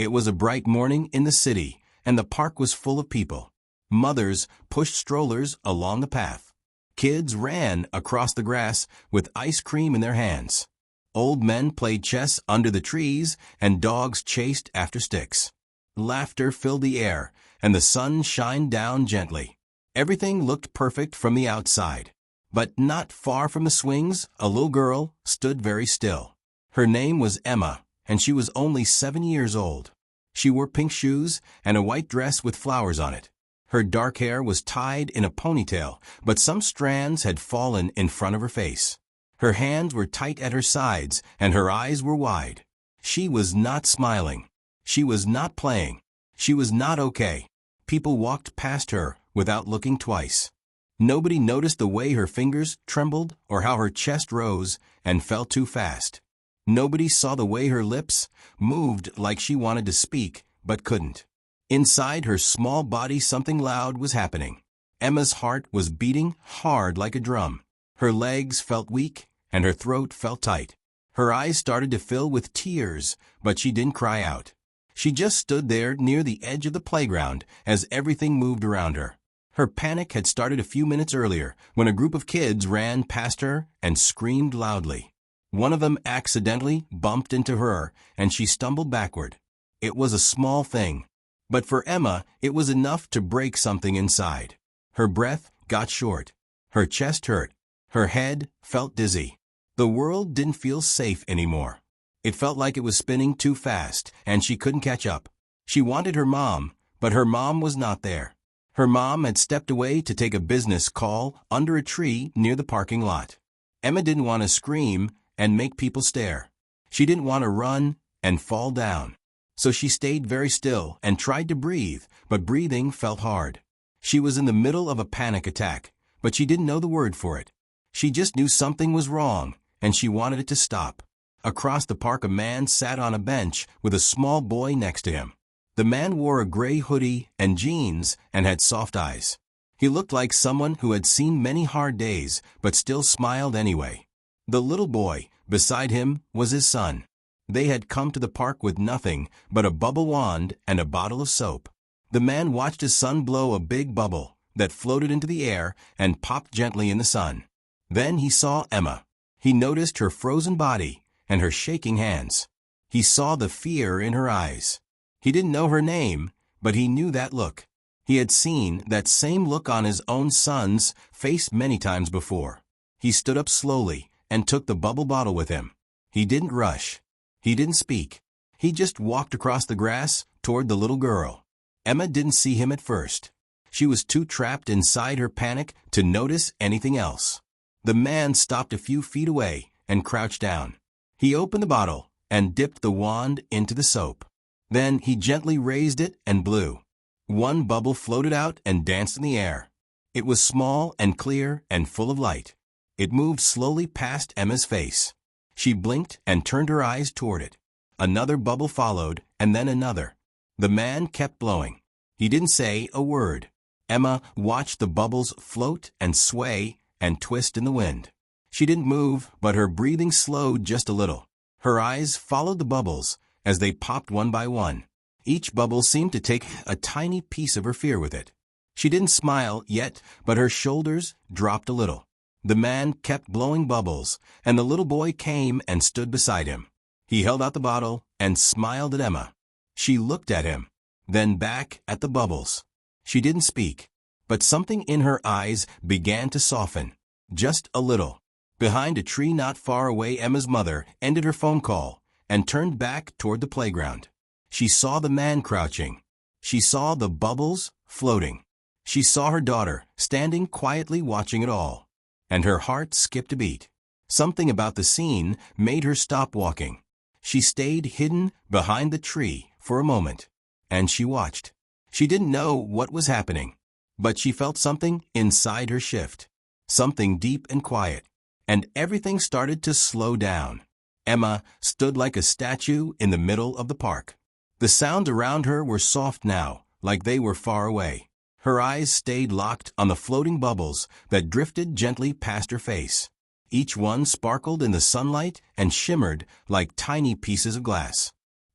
It was a bright morning in the city, and the park was full of people. Mothers pushed strollers along the path. Kids ran across the grass with ice cream in their hands. Old men played chess under the trees, and dogs chased after sticks. Laughter filled the air, and the sun shined down gently. Everything looked perfect from the outside. But not far from the swings, a little girl stood very still. Her name was Emma, and she was only 7 years old. She wore pink shoes and a white dress with flowers on it. Her dark hair was tied in a ponytail, but some strands had fallen in front of her face. Her hands were tight at her sides, and her eyes were wide. She was not smiling. She was not playing. She was not okay. People walked past her without looking twice. Nobody noticed the way her fingers trembled or how her chest rose and fell too fast. Nobody saw the way her lips moved like she wanted to speak but couldn't. Inside her small body something loud was happening. Emma's heart was beating hard like a drum. Her legs felt weak and her throat felt tight. Her eyes started to fill with tears, but she didn't cry out. She just stood there near the edge of the playground as everything moved around her. Her panic had started a few minutes earlier when a group of kids ran past her and screamed loudly. One of them accidentally bumped into her, and she stumbled backward. It was a small thing, but for Emma it was enough to break something inside. Her breath got short. Her chest hurt. Her head felt dizzy. The world didn't feel safe anymore. It felt like it was spinning too fast, and she couldn't catch up. She wanted her mom, but her mom was not there. Her mom had stepped away to take a business call under a tree near the parking lot. Emma didn't want to scream and make people stare. She didn't want to run and fall down. So she stayed very still and tried to breathe, but breathing felt hard. She was in the middle of a panic attack, but she didn't know the word for it. She just knew something was wrong, and she wanted it to stop. Across the park, a man sat on a bench with a small boy next to him. The man wore a gray hoodie and jeans and had soft eyes. He looked like someone who had seen many hard days, but still smiled anyway. The little boy beside him was his son. They had come to the park with nothing but a bubble wand and a bottle of soap. The man watched his son blow a big bubble that floated into the air and popped gently in the sun. Then he saw Emma. He noticed her frozen body and her shaking hands. He saw the fear in her eyes. He didn't know her name, but he knew that look. He had seen that same look on his own son's face many times before. He stood up slowly and took the bubble bottle with him. He didn't rush. He didn't speak. He just walked across the grass toward the little girl. Emma didn't see him at first. She was too trapped inside her panic to notice anything else. The man stopped a few feet away and crouched down. He opened the bottle and dipped the wand into the soap. Then he gently raised it and blew. One bubble floated out and danced in the air. It was small and clear and full of light. It moved slowly past Emma's face. She blinked and turned her eyes toward it. Another bubble followed, and then another. The man kept blowing. He didn't say a word. Emma watched the bubbles float and sway and twist in the wind. She didn't move, but her breathing slowed just a little. Her eyes followed the bubbles as they popped one by one. Each bubble seemed to take a tiny piece of her fear with it. She didn't smile yet, but her shoulders dropped a little. The man kept blowing bubbles, and the little boy came and stood beside him. He held out the bottle and smiled at Emma. She looked at him, then back at the bubbles. She didn't speak, but something in her eyes began to soften, just a little. Behind a tree not far away, Emma's mother ended her phone call and turned back toward the playground. She saw the man crouching. She saw the bubbles floating. She saw her daughter standing quietly watching it all, and her heart skipped a beat. Something about the scene made her stop walking. She stayed hidden behind the tree for a moment, and she watched. She didn't know what was happening, but she felt something inside her shift, something deep and quiet, and everything started to slow down. Emma stood like a statue in the middle of the park. The sounds around her were soft now, like they were far away. Her eyes stayed locked on the floating bubbles that drifted gently past her face. Each one sparkled in the sunlight and shimmered like tiny pieces of glass.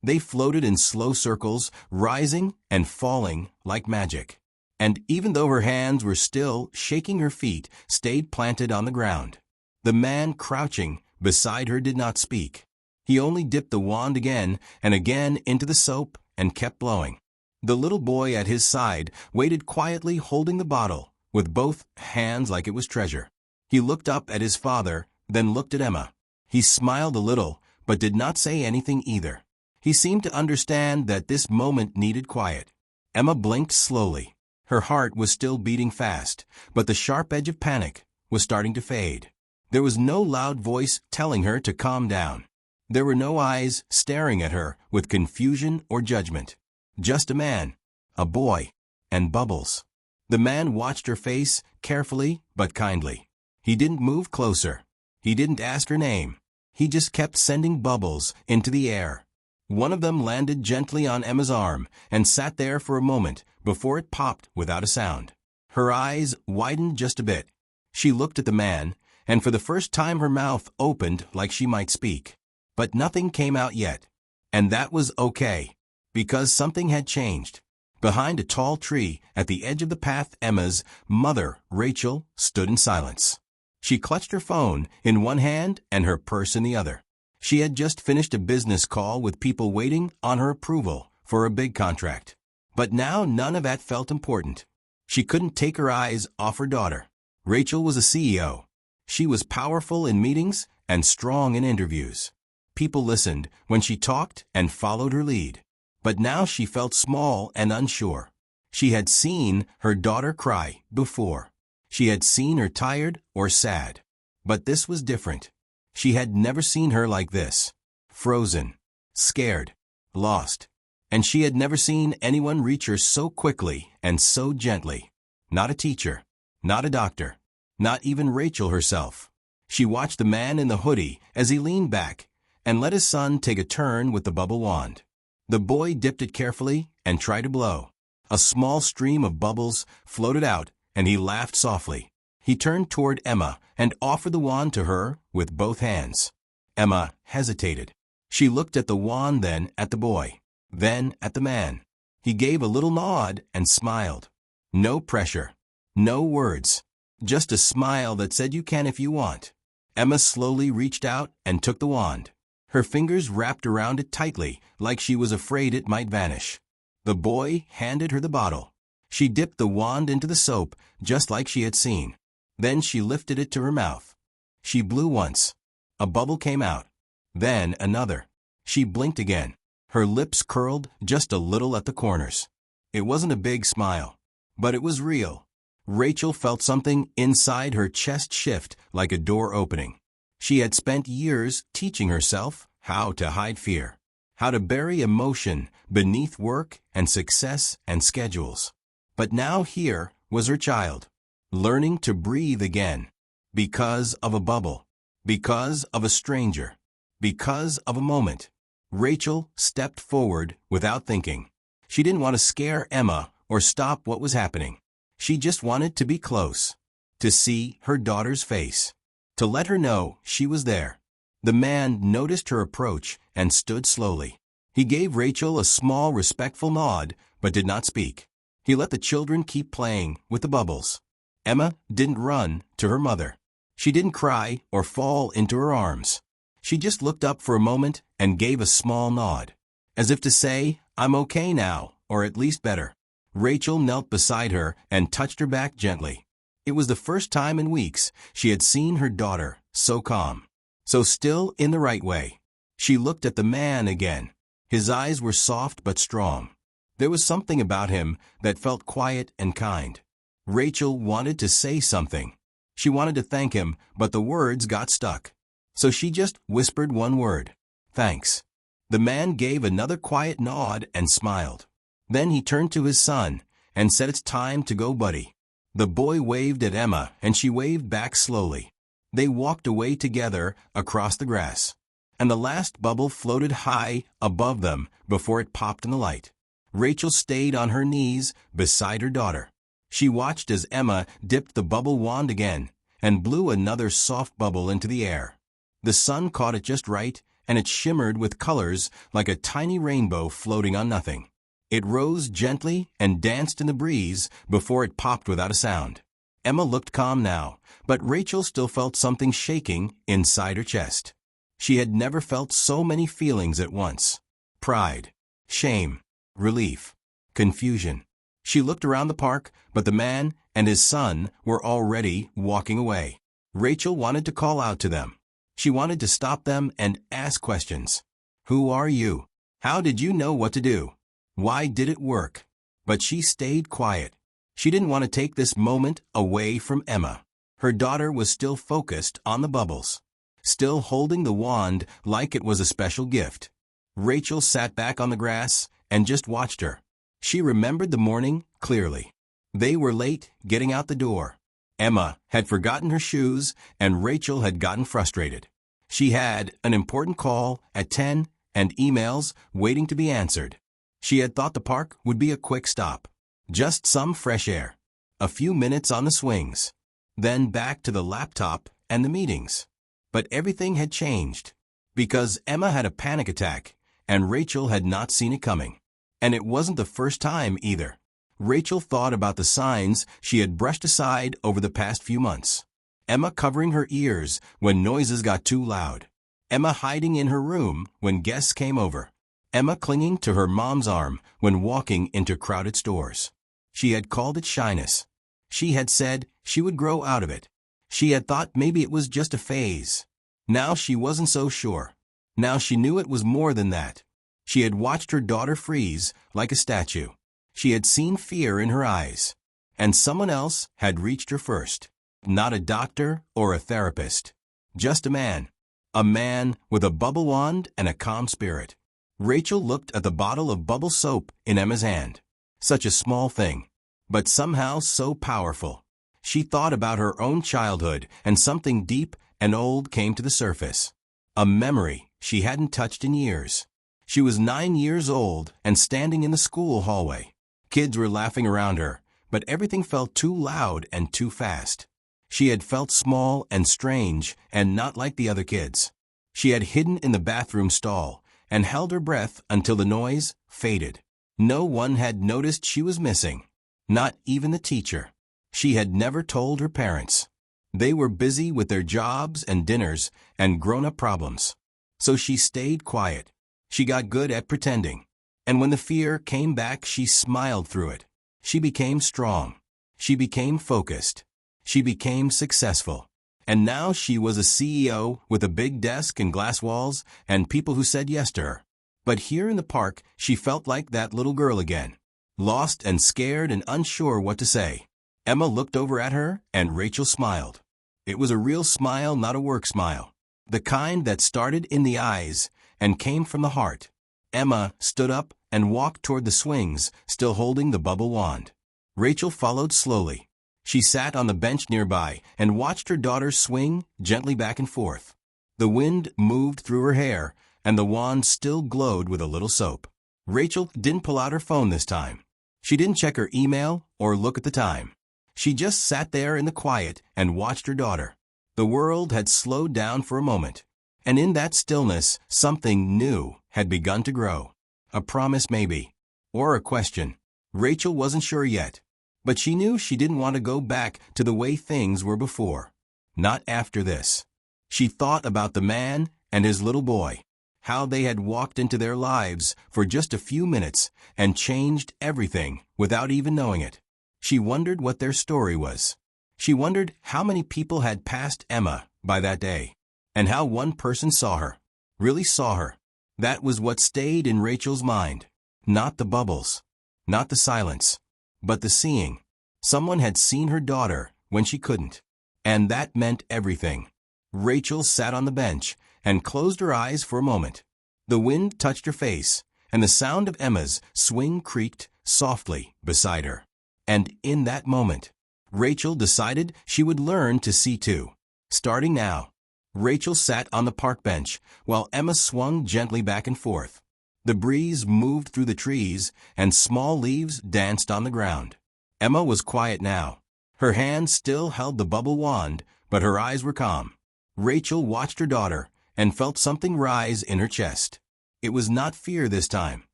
They floated in slow circles, rising and falling like magic. And even though her hands were still shaking, her feet stayed planted on the ground. The man crouching beside her did not speak. He only dipped the wand again and again into the soap and kept blowing. The little boy at his side waited quietly, holding the bottle with both hands like it was treasure. He looked up at his father, then looked at Emma. He smiled a little, but did not say anything either. He seemed to understand that this moment needed quiet. Emma blinked slowly. Her heart was still beating fast, but the sharp edge of panic was starting to fade. There was no loud voice telling her to calm down. There were no eyes staring at her with confusion or judgment. Just a man, a boy, and Bubbles. The man watched her face carefully but kindly. He didn't move closer. He didn't ask her name. He just kept sending bubbles into the air. One of them landed gently on Emma's arm and sat there for a moment before it popped without a sound. Her eyes widened just a bit. She looked at the man, and for the first time her mouth opened like she might speak. But nothing came out yet. And that was okay, because something had changed. Behind a tall tree at the edge of the path, Emma's mother, Rachel, stood in silence. She clutched her phone in one hand and her purse in the other. She had just finished a business call with people waiting on her approval for a big contract. But now none of that felt important. She couldn't take her eyes off her daughter. Rachel was a CEO. She was powerful in meetings and strong in interviews. People listened when she talked and followed her lead. But now she felt small and unsure. She had seen her daughter cry before. She had seen her tired or sad. But this was different. She had never seen her like this. Frozen, scared, lost. And she had never seen anyone reach her so quickly and so gently. Not a teacher, not a doctor, not even Rachel herself. She watched the man in the hoodie as he leaned back and let his son take a turn with the bubble wand. The boy dipped it carefully and tried to blow. A small stream of bubbles floated out, and he laughed softly. He turned toward Emma and offered the wand to her with both hands. Emma hesitated. She looked at the wand, then at the boy, then at the man. He gave a little nod and smiled. No pressure, no words, just a smile that said you can if you want. Emma slowly reached out and took the wand. Her fingers wrapped around it tightly, like she was afraid it might vanish. The boy handed her the bottle. She dipped the wand into the soap, just like she had seen. Then she lifted it to her mouth. She blew once. A bubble came out. Then another. She blinked again. Her lips curled just a little at the corners. It wasn't a big smile, but it was real. Rachel felt something inside her chest shift like a door opening. She had spent years teaching herself how to hide fear, how to bury emotion beneath work and success and schedules. But now here was her child, learning to breathe again, because of a bubble, because of a stranger, because of a moment. Rachel stepped forward without thinking. She didn't want to scare Emma or stop what was happening. She just wanted to be close, to see her daughter's face, to let her know she was there. The man noticed her approach and stood slowly. He gave Rachel a small, respectful nod, but did not speak. He let the children keep playing with the bubbles. Emma didn't run to her mother. She didn't cry or fall into her arms. She just looked up for a moment and gave a small nod, as if to say, "I'm okay now, or at least better." Rachel knelt beside her and touched her back gently. It was the first time in weeks she had seen her daughter so calm, so still in the right way. She looked at the man again. His eyes were soft but strong. There was something about him that felt quiet and kind. Rachel wanted to say something. She wanted to thank him, but the words got stuck. So she just whispered one word, "Thanks." The man gave another quiet nod and smiled. Then he turned to his son and said, "It's time to go, buddy." The boy waved at Emma, and she waved back slowly. They walked away together across the grass, and the last bubble floated high above them before it popped in the light. Rachel stayed on her knees beside her daughter. She watched as Emma dipped the bubble wand again and blew another soft bubble into the air. The sun caught it just right, and it shimmered with colors like a tiny rainbow floating on nothing. It rose gently and danced in the breeze before it popped without a sound. Emma looked calm now, but Rachel still felt something shaking inside her chest. She had never felt so many feelings at once: pride, shame, relief, confusion. She looked around the park, but the man and his son were already walking away. Rachel wanted to call out to them. She wanted to stop them and ask questions. Who are you? How did you know what to do? Why did it work? But she stayed quiet. She didn't want to take this moment away from Emma. Her daughter was still focused on the bubbles, still holding the wand like it was a special gift. Rachel sat back on the grass and just watched her. She remembered the morning clearly. They were late getting out the door. Emma had forgotten her shoes, and Rachel had gotten frustrated. She had an important call at 10 and emails waiting to be answered. She had thought the park would be a quick stop. Just some fresh air. A few minutes on the swings. Then back to the laptop and the meetings. But everything had changed. Because Emma had a panic attack, and Rachel had not seen it coming. And it wasn't the first time either. Rachel thought about the signs she had brushed aside over the past few months. Emma covering her ears when noises got too loud. Emma hiding in her room when guests came over. Emma clinging to her mom's arm when walking into crowded stores. She had called it shyness. She had said she would grow out of it. She had thought maybe it was just a phase. Now she wasn't so sure. Now she knew it was more than that. She had watched her daughter freeze like a statue. She had seen fear in her eyes. And someone else had reached her first. Not a doctor or a therapist. Just a man. A man with a bubble wand and a calm spirit. Rachel looked at the bottle of bubble soap in Emma's hand. Such a small thing, but somehow so powerful. She thought about her own childhood, and something deep and old came to the surface. A memory she hadn't touched in years. She was 9 years old and standing in the school hallway. Kids were laughing around her, but everything felt too loud and too fast. She had felt small and strange and not like the other kids. She had hidden in the bathroom stall and held her breath until the noise faded. No one had noticed she was missing, not even the teacher. She had never told her parents. They were busy with their jobs and dinners and grown-up problems. So she stayed quiet. She got good at pretending. And when the fear came back, she smiled through it. She became strong. She became focused. She became successful. And now she was a CEO with a big desk and glass walls and people who said yes to her. But here in the park, she felt like that little girl again. Lost and scared and unsure what to say. Emma looked over at her and Rachel smiled. It was a real smile, not a work smile. The kind that started in the eyes and came from the heart. Emma stood up and walked toward the swings, still holding the bubble wand. Rachel followed slowly. She sat on the bench nearby and watched her daughter swing gently back and forth. The wind moved through her hair, and the wand still glowed with a little soap. Rachel didn't pull out her phone this time. She didn't check her email or look at the time. She just sat there in the quiet and watched her daughter. The world had slowed down for a moment, and in that stillness, something new had begun to grow. A promise maybe, or a question. Rachel wasn't sure yet, but she knew she didn't want to go back to the way things were before. Not after this. She thought about the man and his little boy, how they had walked into their lives for just a few minutes and changed everything without even knowing it. She wondered what their story was. She wondered how many people had passed Emma by that day, and how one person saw her, really saw her. That was what stayed in Rachel's mind. Not the bubbles, not the silence, but the seeing. Someone had seen her daughter when she couldn't, and that meant everything. Rachel sat on the bench and closed her eyes for a moment. The wind touched her face, and the sound of Emma's swing creaked softly beside her. And in that moment, Rachel decided she would learn to see too. Starting now. Rachel sat on the park bench while Emma swung gently back and forth. The breeze moved through the trees and small leaves danced on the ground. Emma was quiet now. Her hand still held the bubble wand, but her eyes were calm. Rachel watched her daughter, and felt something rise in her chest. It was not fear this time.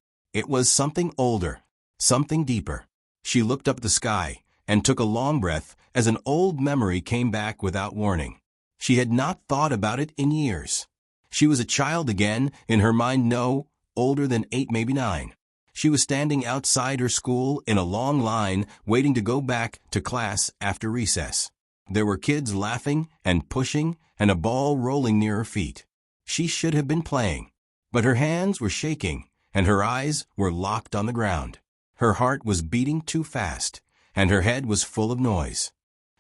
It was something older, something deeper. She looked up at the sky and took a long breath as an old memory came back without warning. She had not thought about it in years. She was a child again, in her mind no older than 8, maybe 9. She was standing outside her school in a long line waiting to go back to class after recess. There were kids laughing and pushing and a ball rolling near her feet. She should have been playing, but her hands were shaking and her eyes were locked on the ground. Her heart was beating too fast and her head was full of noise.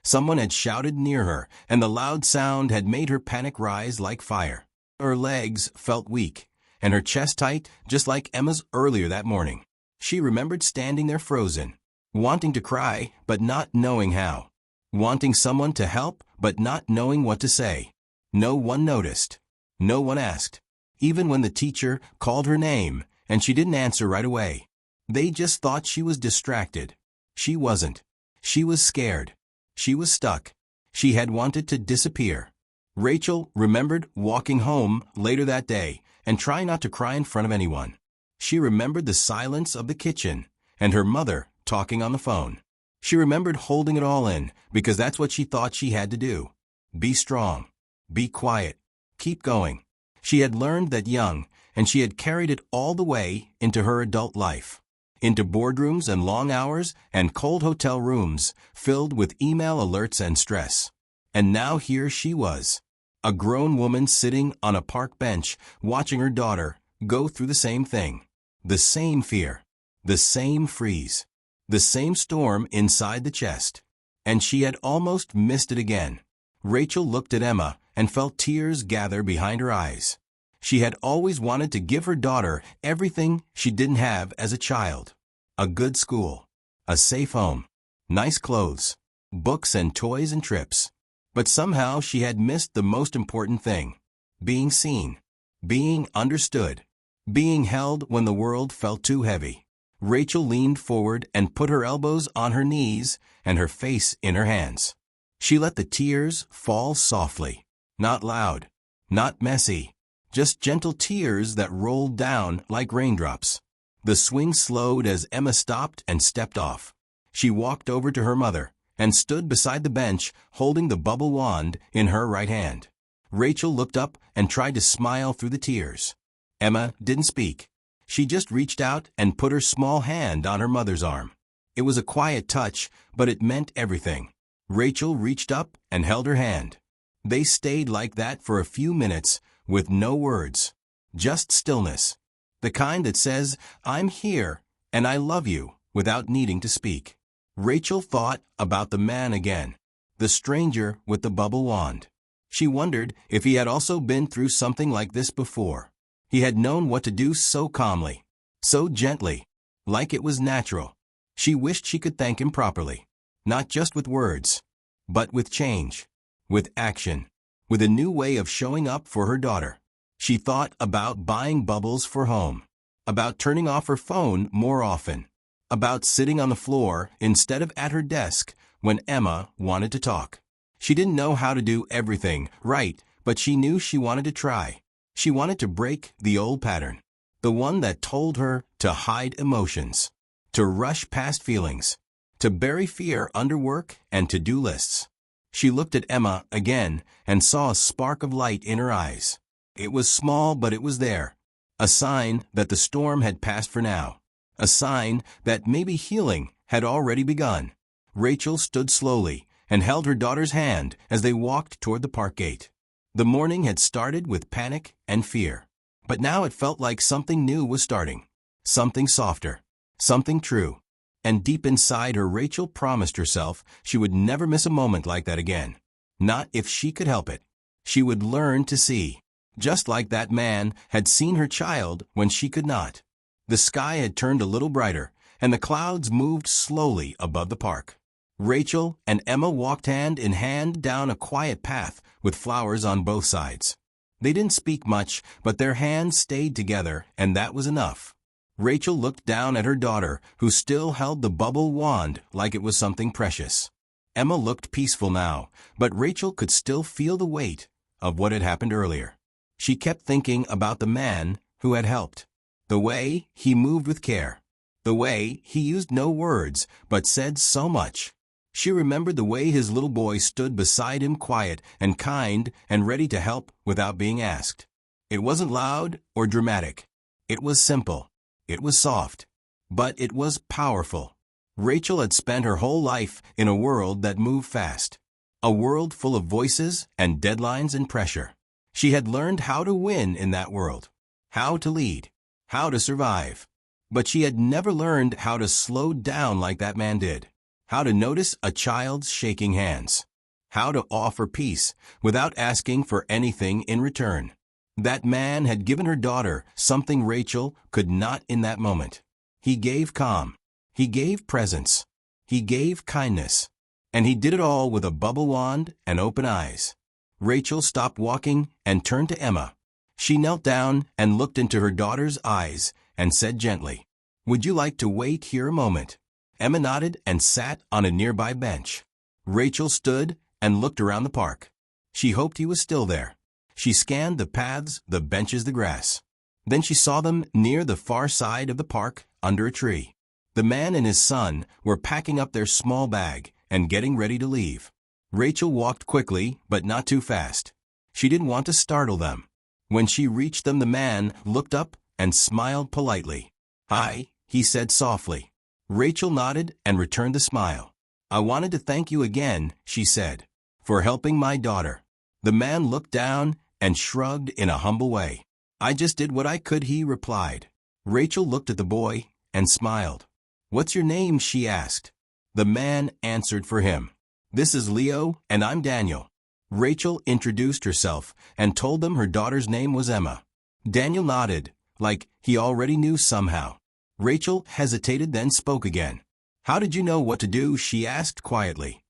Someone had shouted near her and the loud sound had made her panic rise like fire. Her legs felt weak and her chest tight, just like Emma's earlier that morning. She remembered standing there frozen, wanting to cry but not knowing how, wanting someone to help but not knowing what to say. No one noticed. No one asked. Even when the teacher called her name and she didn't answer right away. They just thought she was distracted. She wasn't. She was scared. She was stuck. She had wanted to disappear. Rachel remembered walking home later that day and trying not to cry in front of anyone. She remembered the silence of the kitchen and her mother talking on the phone. She remembered holding it all in because that's what she thought she had to do. Be strong. Be quiet. Keep going. She had learned that young, and she had carried it all the way into her adult life. Into boardrooms and long hours and cold hotel rooms filled with email alerts and stress. And now here she was, a grown woman sitting on a park bench watching her daughter go through the same thing. The same fear. The same freeze. The same storm inside the chest. And she had almost missed it again. Rachel looked at Emma and felt tears gather behind her eyes. She had always wanted to give her daughter everything she didn't have as a child. A good school, a safe home, nice clothes, books and toys and trips. But somehow she had missed the most important thing. Being seen. Being understood. Being held when the world felt too heavy. Rachel leaned forward and put her elbows on her knees and her face in her hands. She let the tears fall softly. Not loud. Not messy. Just gentle tears that rolled down like raindrops. The swing slowed as Emma stopped and stepped off. She walked over to her mother and stood beside the bench holding the bubble wand in her right hand. Rachel looked up and tried to smile through the tears. Emma didn't speak. She just reached out and put her small hand on her mother's arm. It was a quiet touch, but it meant everything. Rachel reached up and held her hand. They stayed like that for a few minutes, with no words, just stillness, the kind that says, I'm here and I love you, without needing to speak. Rachel thought about the man again, the stranger with the bubble wand. She wondered if he had also been through something like this before. He had known what to do so calmly, so gently, like it was natural. She wished she could thank him properly, not just with words, but with change, with action. With a new way of showing up for her daughter. She thought about buying bubbles for home, about turning off her phone more often, about sitting on the floor instead of at her desk when Emma wanted to talk. She didn't know how to do everything right, but she knew she wanted to try. She wanted to break the old pattern, the one that told her to hide emotions, to rush past feelings, to bury fear under work and to-do lists. She looked at Emma again and saw a spark of light in her eyes. It was small, but it was there. A sign that the storm had passed for now. A sign that maybe healing had already begun. Rachel stood slowly and held her daughter's hand as they walked toward the park gate. The morning had started with panic and fear. But now it felt like something new was starting. Something softer. Something true. And deep inside her, Rachel promised herself she would never miss a moment like that again. Not if she could help it. She would learn to see, just like that man had seen her child when she could not. The sky had turned a little brighter, and the clouds moved slowly above the park. Rachel and Emma walked hand in hand down a quiet path with flowers on both sides. They didn't speak much, but their hands stayed together, and that was enough. Rachel looked down at her daughter, who still held the bubble wand like it was something precious. Emma looked peaceful now, but Rachel could still feel the weight of what had happened earlier. She kept thinking about the man who had helped. The way he moved with care. The way he used no words but said so much. She remembered the way his little boy stood beside him, quiet and kind and ready to help without being asked. It wasn't loud or dramatic. It was simple. It was soft. But it was powerful. Rachel had spent her whole life in a world that moved fast. A world full of voices and deadlines and pressure. She had learned how to win in that world. How to lead. How to survive. But she had never learned how to slow down like that man did. How to notice a child's shaking hands. How to offer peace without asking for anything in return. That man had given her daughter something Rachel could not in that moment. He gave calm. He gave presence. He gave kindness. And he did it all with a bubble wand and open eyes. Rachel stopped walking and turned to Emma. She knelt down and looked into her daughter's eyes and said gently, "Would you like to wait here a moment?" Emma nodded and sat on a nearby bench. Rachel stood and looked around the park. She hoped he was still there. She scanned the paths, the benches, the grass. Then she saw them near the far side of the park under a tree. The man and his son were packing up their small bag and getting ready to leave. Rachel walked quickly, but not too fast. She didn't want to startle them. When she reached them, the man looked up and smiled politely. "Hi," he said softly. Rachel nodded and returned the smile. "I wanted to thank you again," she said, "for helping my daughter." The man looked down and shrugged in a humble way. "I just did what I could," he replied. Rachel looked at the boy and smiled. "What's your name?" she asked. The man answered for him. "This is Leo, and I'm Daniel." Rachel introduced herself and told them her daughter's name was Emma. Daniel nodded, like he already knew somehow. Rachel hesitated, then spoke again. "How did you know what to do?" she asked quietly.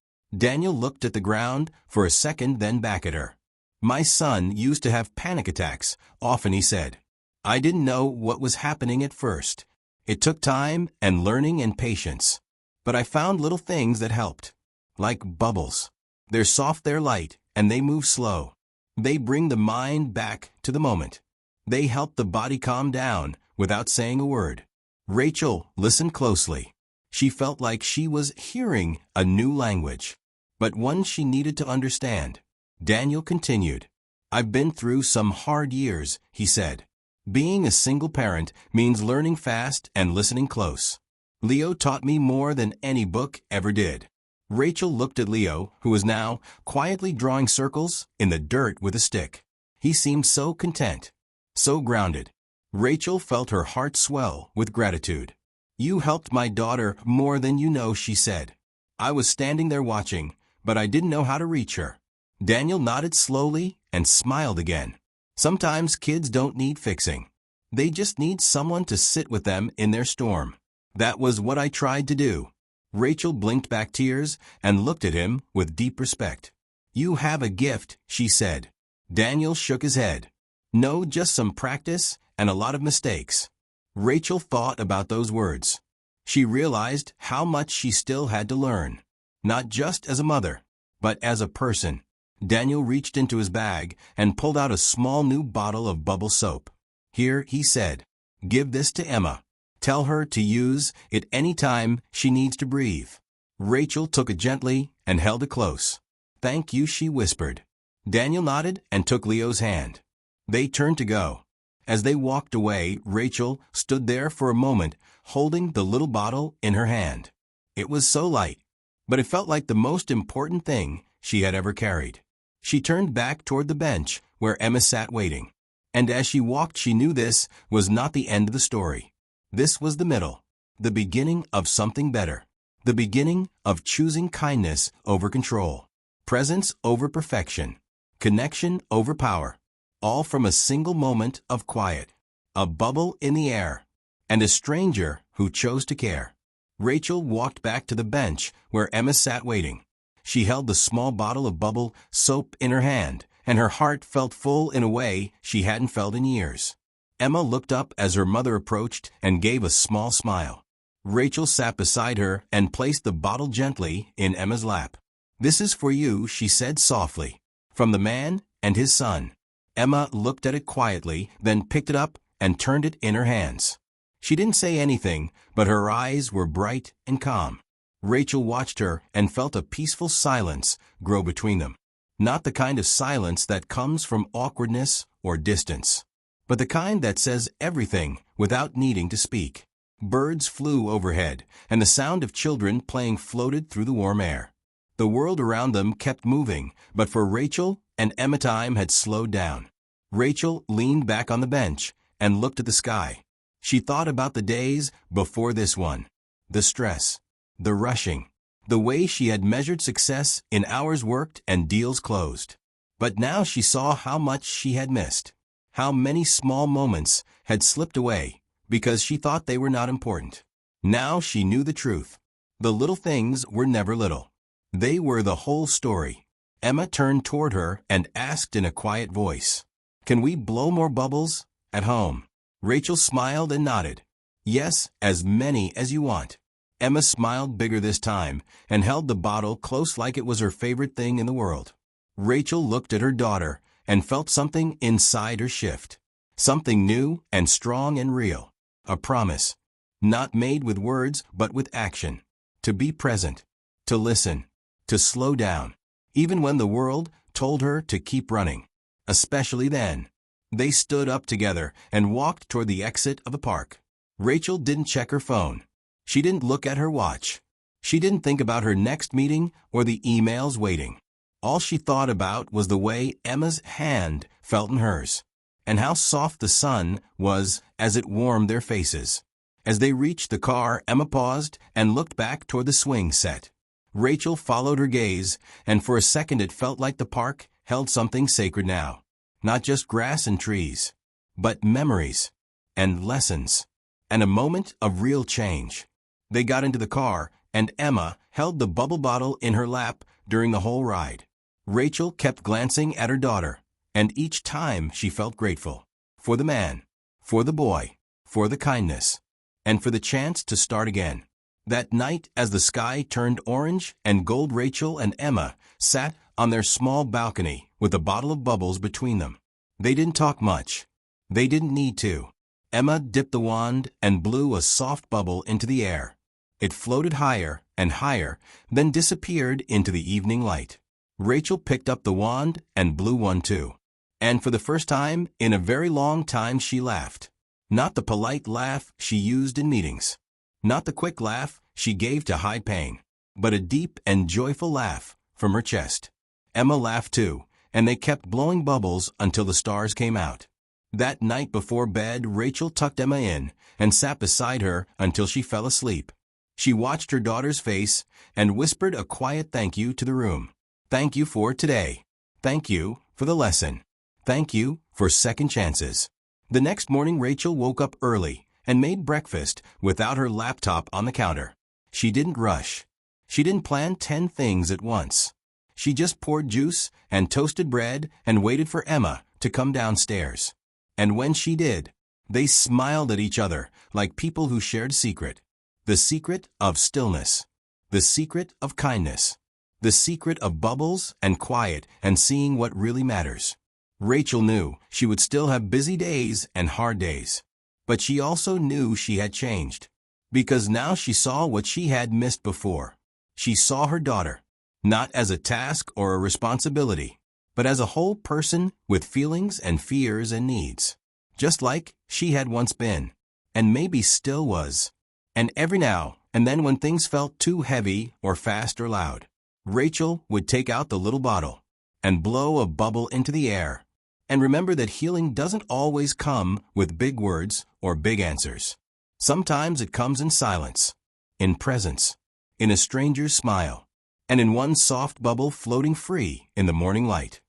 Daniel looked at the ground for a second, then back at her. "My son used to have panic attacks, often," he said. "I didn't know what was happening at first. It took time and learning and patience. But I found little things that helped. Like bubbles. They're soft, they're light, and they move slow. They bring the mind back to the moment. They help the body calm down without saying a word." Rachel listened closely. She felt like she was hearing a new language, but one she needed to understand. Daniel continued. "I've been through some hard years," he said. "Being a single parent means learning fast and listening close. Leo taught me more than any book ever did." Rachel looked at Leo, who was now quietly drawing circles in the dirt with a stick. He seemed so content, so grounded. Rachel felt her heart swell with gratitude. "You helped my daughter more than you know," she said. "I was standing there watching, but I didn't know how to reach her." Daniel nodded slowly and smiled again. Sometimes kids don't need fixing. They just need someone to sit with them in their storm. That was what I tried to do. Rachel blinked back tears and looked at him with deep respect. "You have a gift," she said. Daniel shook his head. "No, just some practice and a lot of mistakes." Rachel thought about those words. She realized how much she still had to learn, not just as a mother, but as a person. Daniel reached into his bag and pulled out a small new bottle of bubble soap. "Here," he said. "Give this to Emma. Tell her to use it any time she needs to breathe." Rachel took it gently and held it close. "Thank you," she whispered. Daniel nodded and took Leo's hand. They turned to go. As they walked away, Rachel stood there for a moment, holding the little bottle in her hand. It was so light, but it felt like the most important thing she had ever carried. She turned back toward the bench where Emma sat waiting. And as she walked, she knew this was not the end of the story. This was the middle, the beginning of something better, the beginning of choosing kindness over control, presence over perfection, connection over power, all from a single moment of quiet, a bubble in the air, and a stranger who chose to care. Rachel walked back to the bench where Emma sat waiting. She held the small bottle of bubble soap in her hand, and her heart felt full in a way she hadn't felt in years. Emma looked up as her mother approached and gave a small smile. Rachel sat beside her and placed the bottle gently in Emma's lap. "This is for you," she said softly, "from the man and his son." Emma looked at it quietly, then picked it up and turned it in her hands. She didn't say anything, but her eyes were bright and calm. Rachel watched her and felt a peaceful silence grow between them. Not the kind of silence that comes from awkwardness or distance, but the kind that says everything without needing to speak. Birds flew overhead, and the sound of children playing floated through the warm air. The world around them kept moving, but for Rachel and Emma time had slowed down. Rachel leaned back on the bench and looked at the sky. She thought about the days before this one. The stress, the rushing, the way she had measured success in hours worked and deals closed. But now she saw how much she had missed. How many small moments had slipped away because she thought they were not important. Now she knew the truth. The little things were never little. They were the whole story. Emma turned toward her and asked in a quiet voice, "Can we blow more bubbles at home?" Rachel smiled and nodded. "Yes, as many as you want." Emma smiled bigger this time and held the bottle close like it was her favorite thing in the world. Rachel looked at her daughter and felt something inside her shift. Something new and strong and real. A promise. Not made with words but with action. To be present. To listen. To slow down. Even when the world told her to keep running. Especially then. They stood up together and walked toward the exit of the park. Rachel didn't check her phone. She didn't look at her watch. She didn't think about her next meeting or the emails waiting. All she thought about was the way Emma's hand felt in hers, and how soft the sun was as it warmed their faces. As they reached the car, Emma paused and looked back toward the swing set. Rachel followed her gaze, and for a second it felt like the park held something sacred now. Not just grass and trees, but memories and lessons, and a moment of real change. They got into the car, and Emma held the bubble bottle in her lap during the whole ride. Rachel kept glancing at her daughter, and each time she felt grateful. For the man, for the boy, for the kindness, and for the chance to start again. That night, as the sky turned orange and gold, Rachel and Emma sat on their small balcony with a bottle of bubbles between them. They didn't talk much. They didn't need to. Emma dipped the wand and blew a soft bubble into the air. It floated higher and higher, then disappeared into the evening light. Rachel picked up the wand and blew one too. And for the first time in a very long time she laughed. Not the polite laugh she used in meetings. Not the quick laugh she gave to hide pain. But a deep and joyful laugh from her chest. Emma laughed too, and they kept blowing bubbles until the stars came out. That night before bed, Rachel tucked Emma in and sat beside her until she fell asleep. She watched her daughter's face and whispered a quiet thank you to the room. Thank you for today. Thank you for the lesson. Thank you for second chances. The next morning, Rachel woke up early and made breakfast without her laptop on the counter. She didn't rush. She didn't plan 10 things at once. She just poured juice and toasted bread and waited for Emma to come downstairs. And when she did, they smiled at each other like people who shared a secret. The secret of stillness. The secret of kindness. The secret of bubbles and quiet and seeing what really matters. Rachel knew she would still have busy days and hard days. But she also knew she had changed. Because now she saw what she had missed before. She saw her daughter, not as a task or a responsibility, but as a whole person with feelings and fears and needs. Just like she had once been, and maybe still was. And every now and then when things felt too heavy or fast or loud, Rachel would take out the little bottle and blow a bubble into the air. And remember that healing doesn't always come with big words or big answers. Sometimes it comes in silence, in presence, in a stranger's smile, and in one soft bubble floating free in the morning light.